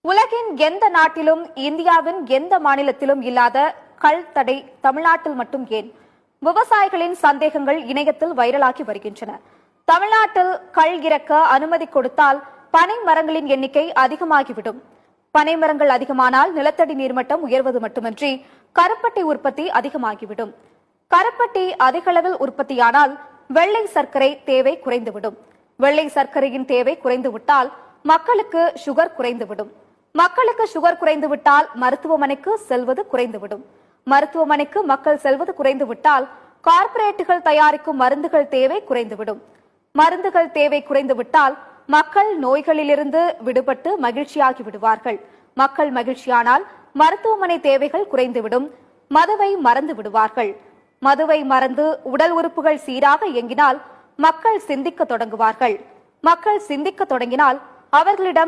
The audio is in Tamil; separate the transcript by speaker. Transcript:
Speaker 1: உலகின் எந்த நாட்டிலும் இந்தியாவின் எந்த மாநிலத்திலும் இல்லாத கள் தடை தமிழ்நாட்டில் மட்டும் ஏன்? விவசாயிகளின் சந்தேகங்கள் இணையத்தில் வைரலாகி வருகின்றன. தமிழ்நாட்டில் கள் இறக்க அனுமதி கொடுத்தால் பனை மரங்களின் எண்ணிக்கை அதிகமாகிவிடும். பனை மரங்கள் அதிகமானால் நிலத்தடி நீர்மட்டம் உயர்வது மட்டுமின்றி கருப்பட்டி உற்பத்தி அதிகமாகிவிடும். கருப்பட்டி அதிகளவில் உற்பத்தியானால் வெள்ளை சர்க்கரை தேவை குறைந்துவிடும். வெள்ளை சர்க்கரையின் தேவை குறைந்துவிட்டால் மக்களுக்கு சுகர் குறைந்துவிடும். மக்களுக்கு சுகர் குறைந்துவிட்டால் மருத்துவமனைக்கு செல்வது குறைந்துவிடும். மருத்துவமனைக்கு மக்கள் செல்வது குறைந்துவிட்டால் கார்ப்பரேட்டுகள் தயாரிக்கும் மருந்துகள் தேவை குறைந்துவிடும். மருந்துகள் தேவை குறைந்துவிட்டால் மக்கள் நோய்களிலிருந்து விடுபட்டு மகிழ்ச்சியாகி விடுவார்கள். மக்கள் மகிழ்ச்சியானால் மருத்துவமனை தேவைகள் குறைந்துவிடும். மதுவை மறந்து விடுவார்கள். மதுவை மறந்து உடல் உறுப்புகள் சீராக இயங்கினால் மக்கள் சிந்திக்க தொடங்குவார்கள். மக்கள் சிந்திக்க தொடங்கினால் அவர்களிடம்